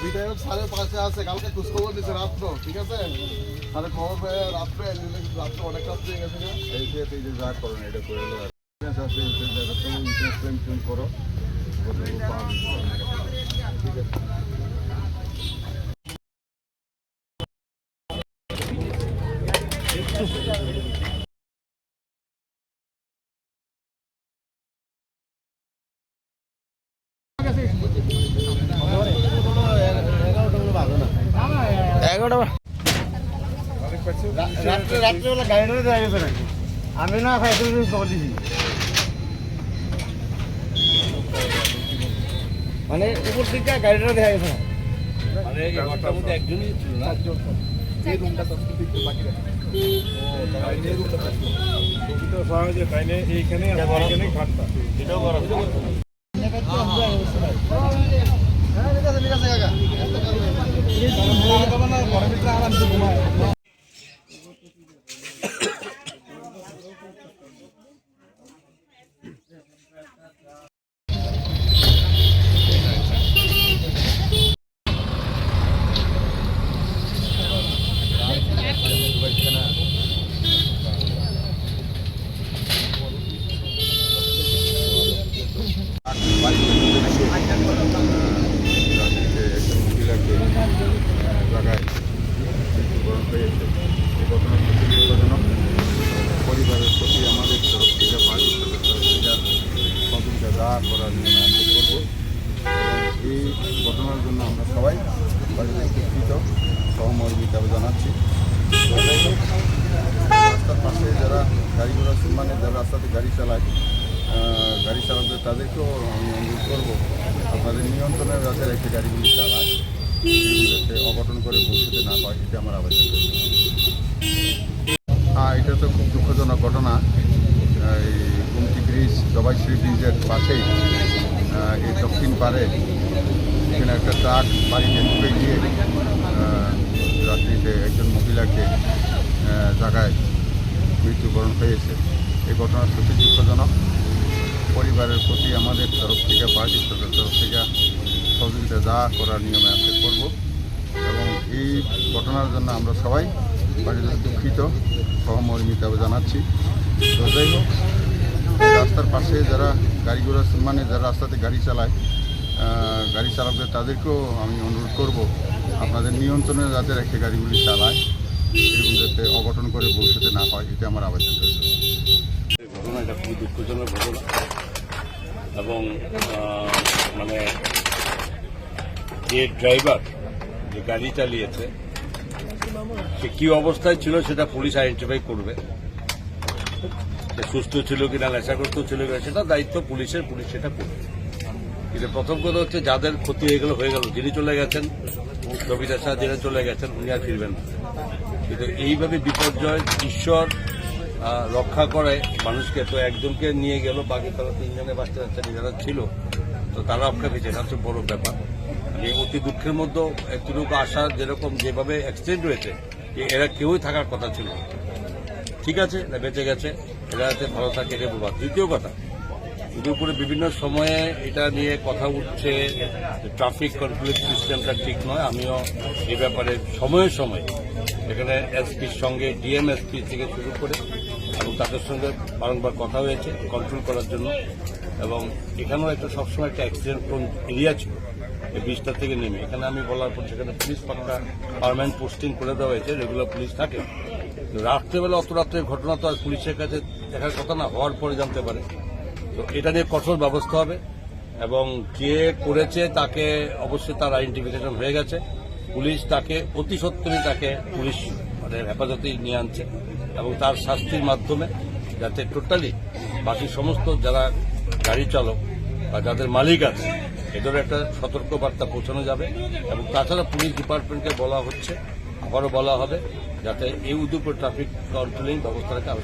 বিধায়ক সাড়ে পাশে আছে, কালকে খোঁজখবর দিচ্ছে রাত্র, ঠিক আছে? তাহলে খবর পেয়ে রাত্রে রাত্রে অনেক রাত্রে গেছে না, এই যে যা করেন এটা করে এলো ইন্সুরেন্স করো, ঠিক আছে। রাত্রেবেলা গাড়িটা দেওয়া গেছে নাকি? আমি না খাই খবর দিছি, মানে উপর দিকটা গাড়িটা দেখা গেছে না, মানে একজনই ছিল না, এইখানে ঘাটটা এটাও বড়। একজন মহিলাকে জায়গায় মৃত্যুবরণ হয়েছে। এই ঘটনা সত্যি দুঃখজনক। পরিবারের প্রতি আমাদের তরফ থেকে বাড়ির সদস্যরা সহযোগিতা যা করার নিয়মে আমরা করব। এই ঘটনার জন্য আমরা সবাই বাড়িতে দুঃখিত, সহমর্মিতা জানাচ্ছি। রাস্তার পাশে যারা গাড়ি ঘোড়া মানে যারা রাস্তাতে গাড়ি চালায়, গাড়ি চালাতে তাদেরকেও আমি অনুরোধ করবো আপনাদের নিয়ন্ত্রণের রাতে রেখে গাড়িগুলি চালায়, যাতে অঘটন করে পৌঁছতে না হয়, এটা আমার আবেদন করব। এটা তো খুব দুঃখজনক ঘটনা। এই গুমতি ব্রিজ, জবাইশ্রী ব্রিজের পাশেই এই দক্ষিণ পাড়ে এখানে একটা ট্রাক বাড়িতে ঢুকে গিয়ে রাত্রিতে একজন মহিলাকে জায়গায় মৃত্যুবরণ হয়েছে। এই ঘটনা সত্যি দুঃখজনক। পরিবারের প্রতি আমাদের তরফ থেকে, পার্টির তরফ থেকে সহযোগিতা যা করার নিয়মে আছে করব। এবং এই ঘটনার জন্য আমরা সবাই বাড়িতে দুঃখিত, সহমর্মিতা জানাচ্ছি। তো যাই হোক, রাস্তার পাশে যারা গাড়ি ঘোড়া মানে যারা রাস্তাতে গাড়ি চালায়, গাড়ি চালকদের তাদেরকেও আমি অনুরোধ করব আপনাদের নিয়ন্ত্রণে যাতে রেখে গাড়িগুলি চালায়, এরকম যাতে অঘটন করে ভবিষ্যতে না হয়, এটা আমার আবেদন রয়েছে। ঘটনা এটা খুবই দুঃখজনক ঘটনা এবং মানে যে ড্রাইভার যে গাড়ি চালিয়েছে সে কী অবস্থায় ছিল সেটা পুলিশ আইডেন্টিফাই করবে। সে সুস্থ ছিল কিনা, নেশাগ্রস্ত ছিল কিনা, সেটা দায়িত্ব পুলিশের, পুলিশ সেটা করবে। কিন্তু প্রথম কথা হচ্ছে যাদের ক্ষতি হয়ে গেল, যিনি চলে গেছেন, কবিতা শাহ যিনি চলে গেছেন, উনি আর ফিরবেন না। কিন্তু এইভাবে বিপর্যয় ঈশ্বর রক্ষা করে মানুষকে। তো একজনকে নিয়ে গেল, বাকি তারা তিনজনে বাচ্চা যারা ছিল তো তারা রক্ষা পেয়েছে, এটা হচ্ছে বড় ব্যাপার। এই অতি দুঃখের মধ্যে একটুকু আশা, যেরকম যেভাবে অ্যাক্সিডেন্ট হয়েছে এরা কেউই থাকার কথা ছিল। ঠিক আছে, এরা বেঁচে গেছে, এরা যাতে ভালো থাকে এটা বলবো। দ্বিতীয় কথা, এর উপরে বিভিন্ন সময়ে এটা নিয়ে কথা উঠছে, ট্রাফিক কন্ট্রোল সিস্টেমটা ঠিক নয়। আমিও এই ব্যাপারে সময়ে সময়ে এখানে এসপির সঙ্গে, ডিএমএসপি থেকে শুরু করে এবং তাদের সঙ্গে বারংবার কথা হয়েছে কন্ট্রোল করার জন্য। এবং এখানেও একটা সবসময় একটা অ্যাক্সিডেন্ট কোন এরিয়া ছিল এই ব্রিজটা থেকে নেমে, এখানে আমি বলার পর সেখানে পুলিশ পাক্কা পার্মানেন্ট পোস্টিং করে দেওয়া হয়েছে, রেগুলার পুলিশ থাকে। রাত্রেবেলা অত রাত্রের ঘটনা তো আর পুলিশের কাছে দেখার কথা না, হওয়ার পরে জানতে পারে। তো এটা নিয়ে কঠোর ব্যবস্থা হবে এবং যে করেছে তাকে অবশ্যই তার আইডেন্টিফিকেশন হয়ে গেছে। পুলিশ তাকে অতি সত্বরই তাকে পুলিশ মানে হেফাজতে নিয়ে আনছে এবং তার শাস্তির মাধ্যমে যাতে টোটালি বাকি সমস্ত যারা গাড়ি চালক বা যাদের মালিক আছে এদের একটা সতর্ক বার্তা পৌঁছানো যাবে। এবং তাছাড়া পুলিশ ডিপার্টমেন্টকে বলা হচ্ছে, আবারও বলা হবে যাতে এই উদ্যোগ ট্রাফিক কন্ট্রোলিং ব্যবস্থাটাকে আরও